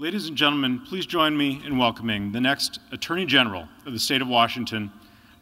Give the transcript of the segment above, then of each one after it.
Ladies and gentlemen, please join me in welcoming the next Attorney General of the state of Washington,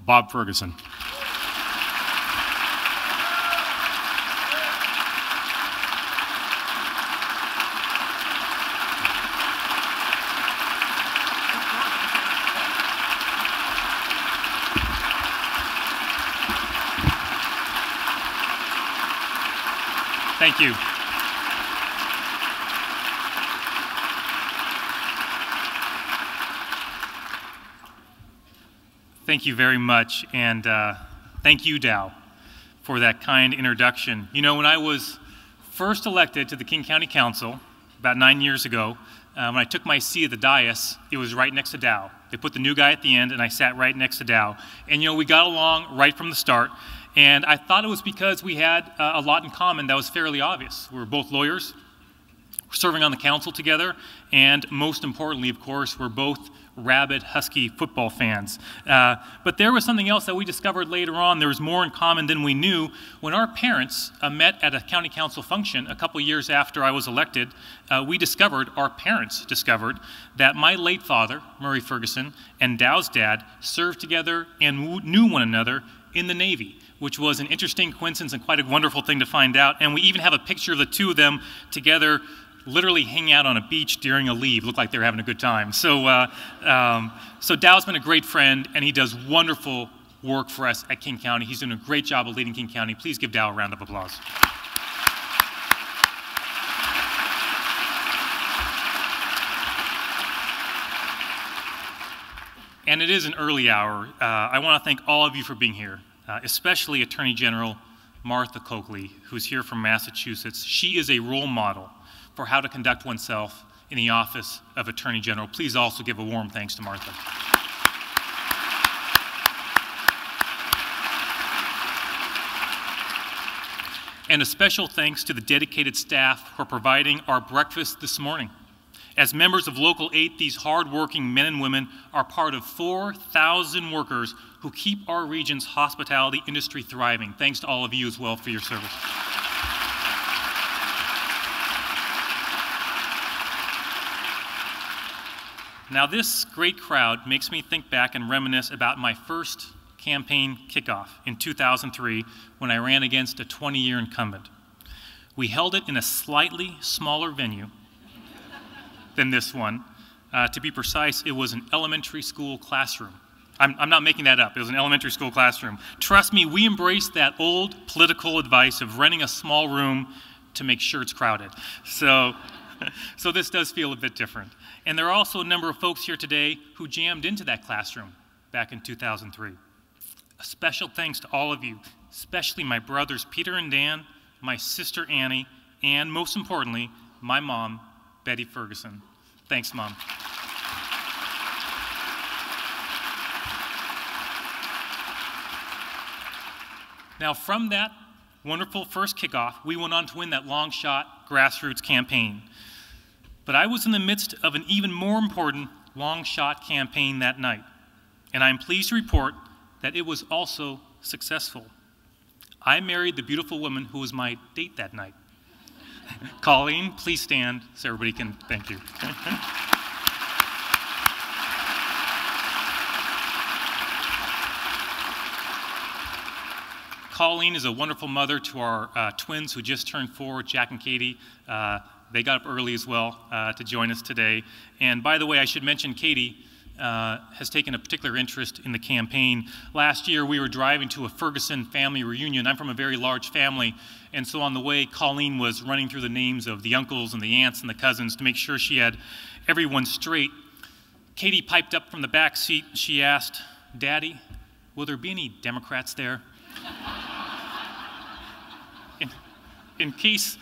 Bob Ferguson. Thank you. Thank you very much, and thank you, Dow, for that kind introduction. You know, when I was first elected to the King County Council about 9 years ago, when I took my seat at the dais, it was right next to Dow. They put the new guy at the end, and I sat right next to Dow. And, you know, we got along right from the start, and I thought it was because we had a lot in common that was fairly obvious. We were both lawyers, we're serving on the council together, and most importantly, of course, we're both rabid Husky football fans. But there was something else that we discovered later on. There was more in common than we knew. When our parents met at a county council function a couple years after I was elected, our parents discovered, that my late father, Murray Ferguson, and Dow's dad served together and knew one another in the Navy, which was an interesting coincidence and quite a wonderful thing to find out. And we even have a picture of the two of them together literally hanging out on a beach during a leave. Looked like they were having a good time. So Dow's been a great friend, and he does wonderful work for us at King County. He's doing a great job of leading King County. Please give Dow a round of applause. And it is an early hour. I want to thank all of you for being here, especially Attorney General Martha Coakley, who's here from Massachusetts. She is a role model for how to conduct oneself in the office of Attorney General. Please also give a warm thanks to Martha. And a special thanks to the dedicated staff for providing our breakfast this morning. As members of Local 8, these hardworking men and women are part of 4,000 workers who keep our region's hospitality industry thriving. Thanks to all of you as well for your service. Now, this great crowd makes me think back and reminisce about my first campaign kickoff in 2003 when I ran against a 20-year incumbent. We held it in a slightly smaller venue than this one. To be precise, it was an elementary school classroom. I'm not making that up. It was an elementary school classroom. Trust me, we embraced that old political advice of renting a small room to make sure it's crowded. So this does feel a bit different. And there are also a number of folks here today who jammed into that classroom back in 2003. A special thanks to all of you, especially my brothers Peter and Dan, my sister Annie, and most importantly, my mom, Betty Ferguson. Thanks, Mom. Now, from that wonderful first kickoff, we went on to win that long shot grassroots campaign. But I was in the midst of an even more important long shot campaign that night, and I'm pleased to report that it was also successful. I married the beautiful woman who was my date that night. Colleen, please stand so everybody can thank you. Colleen is a wonderful mother to our twins who just turned 4, Jack and Katie. They got up early as well to join us today. And by the way, I should mention Katie has taken a particular interest in the campaign. Last year, we were driving to a Ferguson family reunion. I'm from a very large family, and so on the way, Colleen was running through the names of the uncles and the aunts and the cousins to make sure she had everyone straight. Katie piped up from the back seat. She asked, "Daddy, will there be any Democrats there?" In case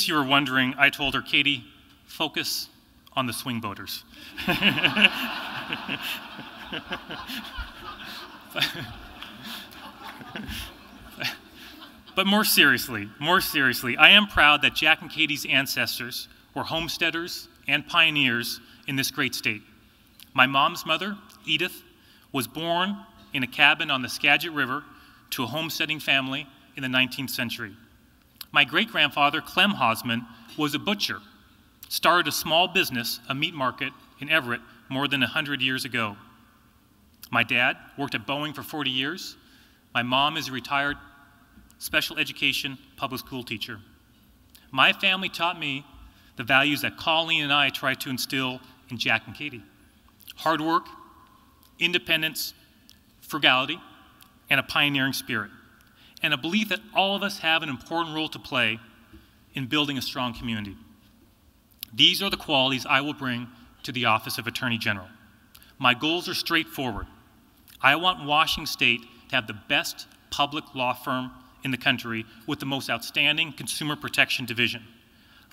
you were wondering, I told her, "Katie, focus on the swing voters." But more seriously, I am proud that Jack and Katie's ancestors were homesteaders and pioneers in this great state. My mom's mother, Edith, was born in a cabin on the Skagit River to a homesteading family in the 19th century. My great-grandfather, Clem Hosman, was a butcher started a small business, a meat market in Everett, more than 100 years ago. My dad worked at Boeing for 40 years. My mom is a retired special education public school teacher. My family taught me the values that Colleen and I tried to instill in Jack and Katie: hard work, independence, frugality, and a pioneering spirit, and a belief that all of us have an important role to play in building a strong community. These are the qualities I will bring to the office of Attorney General. My goals are straightforward. I want Washington State to have the best public law firm in the country with the most outstanding consumer protection division.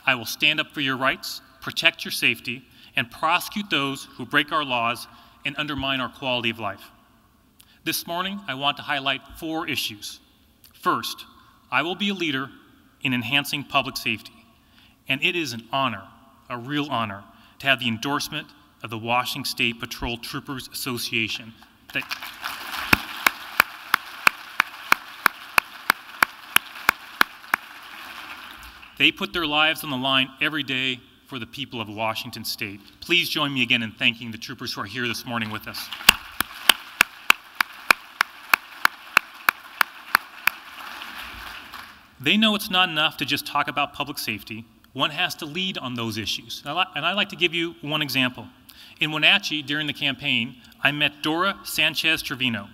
I will stand up for your rights, protect your safety, and prosecute those who break our laws and undermine our quality of life. This morning, I want to highlight 4 issues. First, I will be a leader in enhancing public safety, and it is an honor, a real honor, to have the endorsement of the Washington State Patrol Troopers Association. They put their lives on the line every day for the people of Washington State. Please join me again in thanking the troopers who are here this morning with us. They know it's not enough to just talk about public safety. One has to lead on those issues. And I'd like to give you one example. In Wenatchee, during the campaign, I met Dora Sanchez-Trevino.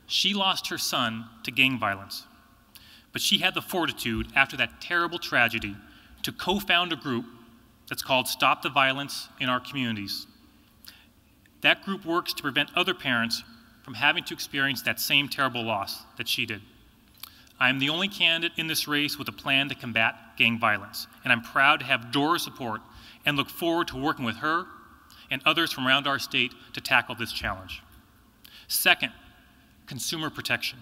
She lost her son to gang violence, but she had the fortitude, after that terrible tragedy, to co-found a group that's called Stop the Violence in Our Communities. That group works to prevent other parents from having to experience that same terrible loss that she did. I am the only candidate in this race with a plan to combat gang violence, and I'm proud to have Dora's support and look forward to working with her and others from around our state to tackle this challenge. Second, consumer protection.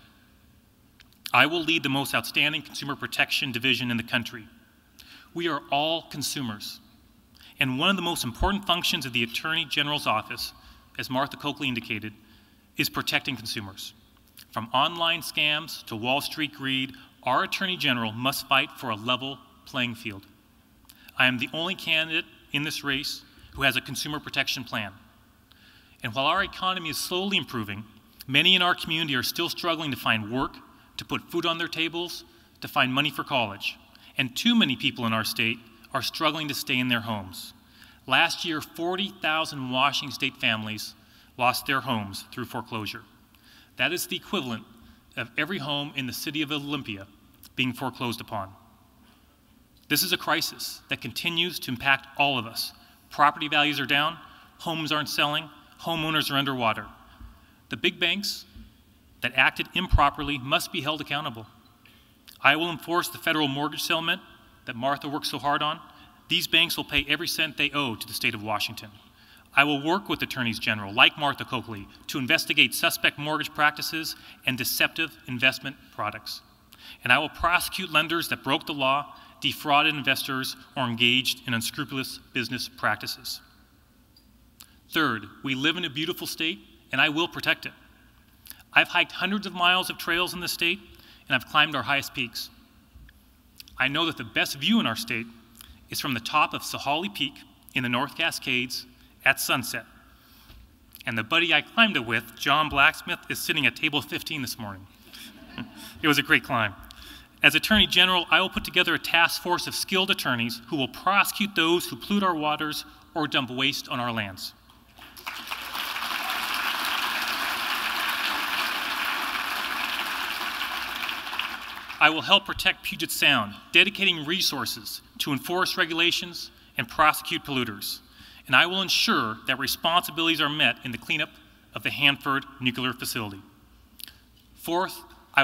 I will lead the most outstanding consumer protection division in the country. We are all consumers, and one of the most important functions of the Attorney General's office, as Martha Coakley indicated, is protecting consumers. From online scams to Wall Street greed, our Attorney General must fight for a level playing field. I am the only candidate in this race who has a consumer protection plan. And while our economy is slowly improving, many in our community are still struggling to find work, to put food on their tables, to find money for college. And too many people in our state are struggling to stay in their homes. Last year, 40,000 Washington State families lost their homes through foreclosure. That is the equivalent of every home in the city of Olympia being foreclosed upon. This is a crisis that continues to impact all of us. Property values are down, homes aren't selling, homeowners are underwater. The big banks that acted improperly must be held accountable. I will enforce the federal mortgage settlement that Martha worked so hard on. These banks will pay every cent they owe to the state of Washington. I will work with attorneys general, like Martha Coakley, to investigate suspect mortgage practices and deceptive investment products. And I will prosecute lenders that broke the law, defrauded investors, or engaged in unscrupulous business practices. Third, we live in a beautiful state, and I will protect it. I've hiked hundreds of miles of trails in the state, and I've climbed our highest peaks. I know that the best view in our state is from the top of Sahalee Peak in the North Cascades at sunset. And the buddy I climbed it with, John Blacksmith, is sitting at table 15 this morning. It was a great climb. As Attorney General, I will put together a task force of skilled attorneys who will prosecute those who pollute our waters or dump waste on our lands. I will help protect Puget Sound, dedicating resources to enforce regulations and prosecute polluters. And I will ensure that responsibilities are met in the cleanup of the Hanford nuclear facility. Fourth, I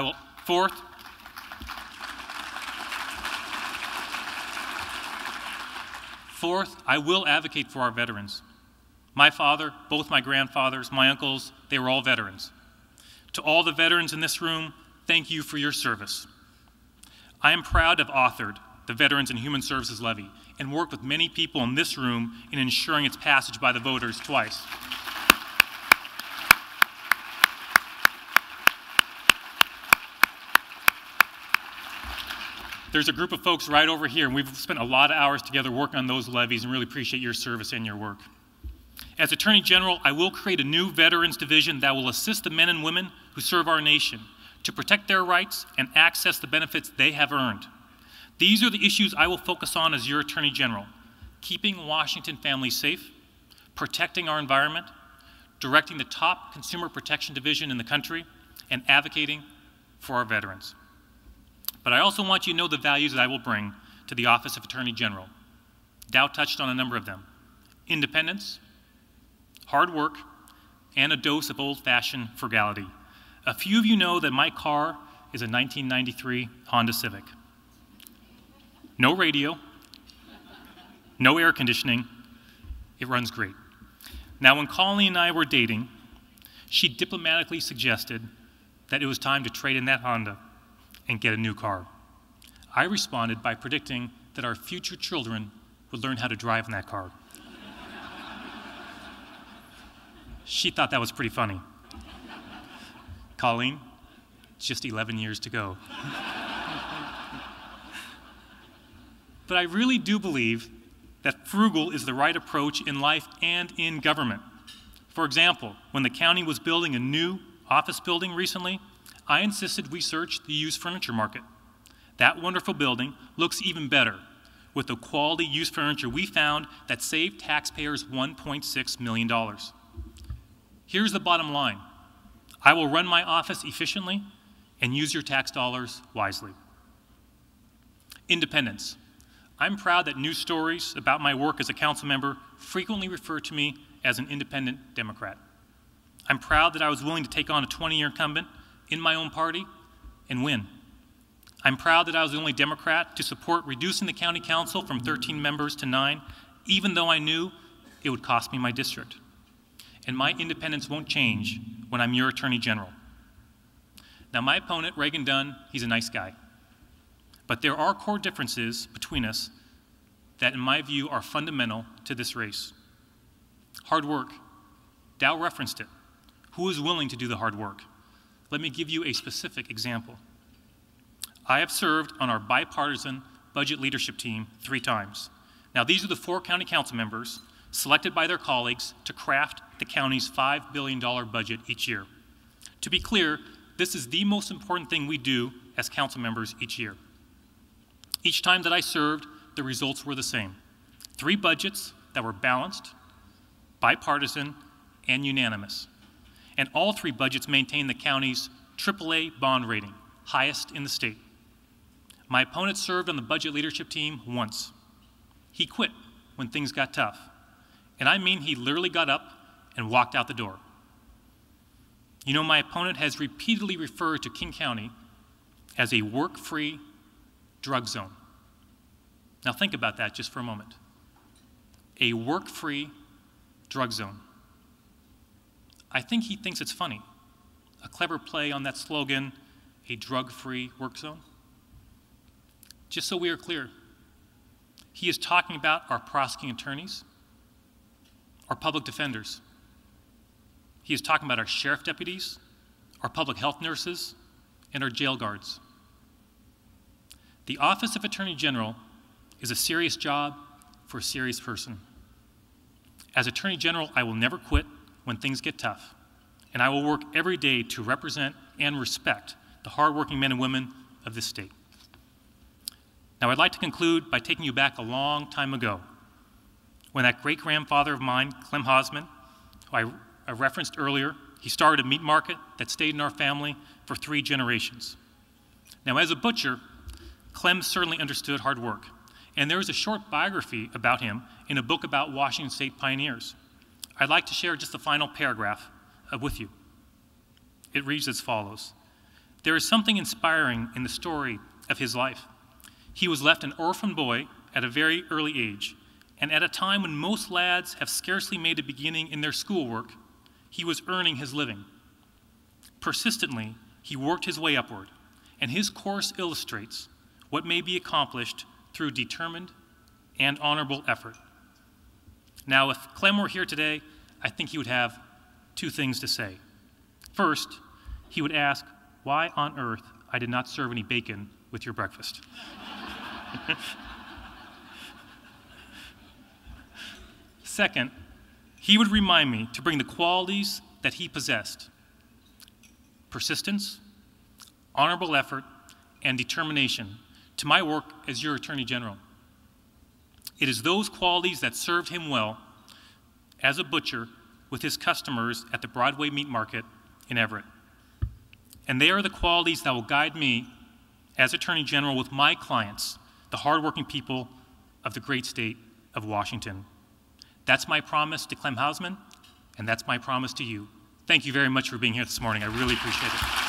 will advocate for our veterans. My father, both my grandfathers, my uncles, they were all veterans. To all the veterans in this room, thank you for your service. I am proud to have authored the Veterans and Human Services Levy and worked with many people in this room in ensuring its passage by the voters twice. there's a group of folks right over here, and we've spent a lot of hours together working on those levies and really appreciate your service and your work. As Attorney General, I will create a new Veterans Division that will assist the men and women who serve our nation to protect their rights and access the benefits they have earned. These are the issues I will focus on as your Attorney General: keeping Washington families safe, protecting our environment, directing the top consumer protection division in the country, and advocating for our veterans. But I also want you to know the values that I will bring to the Office of Attorney General. Dow touched on a number of them: independence, hard work, and a dose of old-fashioned frugality. A few of you know that my car is a 1993 Honda Civic. No radio, no air conditioning. It runs great. Now, when Colleen and I were dating, she diplomatically suggested that it was time to trade in that Honda and get a new car. I responded by predicting that our future children would learn how to drive in that car. She thought that was pretty funny. Colleen, just 11 years to go. But I really do believe that frugal is the right approach in life and in government. For example, when the county was building a new office building recently, I insisted we search the used furniture market. That wonderful building looks even better with the quality used furniture we found that saved taxpayers $1.6 million. Here's the bottom line: I will run my office efficiently and use your tax dollars wisely. Independence. I'm proud that news stories about my work as a council member frequently refer to me as an independent Democrat. I'm proud that I was willing to take on a 20-year incumbent in my own party and win. I'm proud that I was the only Democrat to support reducing the county council from 13 members to 9, even though I knew it would cost me my district. And my independence won't change when I'm your Attorney General. Now, my opponent, Reagan Dunn, he's a nice guy. But there are core differences between us that, in my view, are fundamental to this race. Hard work. Dow referenced it. Who is willing to do the hard work? Let me give you a specific example. I have served on our bipartisan budget leadership team 3 times. Now, these are the 4 county council members selected by their colleagues to craft the county's $5 billion budget each year. To be clear, this is the most important thing we do as council members each year. Each time that I served, the results were the same: 3 budgets that were balanced, bipartisan, and unanimous. And all 3 budgets maintained the county's AAA bond rating, highest in the state. My opponent served on the budget leadership team once. He quit when things got tough. And I mean, he literally got up and walked out the door. You know, my opponent has repeatedly referred to King County as a work-free drug zone. Now think about that just for a moment. A work-free drug zone. I think he thinks it's funny. A clever play on that slogan, a drug-free work zone. Just so we are clear, he is talking about our prosecuting attorneys, our public defenders. He is talking about our sheriff deputies, our public health nurses, and our jail guards. The Office of Attorney General is a serious job for a serious person. As Attorney General, I will never quit when things get tough, and I will work every day to represent and respect the hardworking men and women of this state. Now, I'd like to conclude by taking you back a long time ago, when that great-grandfather of mine, Clem Hosman, who I referenced earlier, he started a meat market that stayed in our family for 3 generations. Now, as a butcher, Clem certainly understood hard work, and there is a short biography about him in a book about Washington State pioneers. I'd like to share just the final paragraph with you. It reads as follows: "There is something inspiring in the story of his life. He was left an orphan boy at a very early age, and at a time when most lads have scarcely made a beginning in their schoolwork, he was earning his living. Persistently, he worked his way upward, and his course illustrates what may be accomplished through determined and honorable effort." Now, if Clem were here today, I think he would have 2 things to say. First, he would ask why on earth I did not serve any bacon with your breakfast. Second, he would remind me to bring the qualities that he possessed: persistence, honorable effort, and determination to my work as your Attorney General. It is those qualities that served him well as a butcher with his customers at the Broadway Meat Market in Everett. And they are the qualities that will guide me as Attorney General with my clients, the hardworking people of the great state of Washington. That's my promise to Clem Hausman, and that's my promise to you. Thank you very much for being here this morning. I really appreciate it.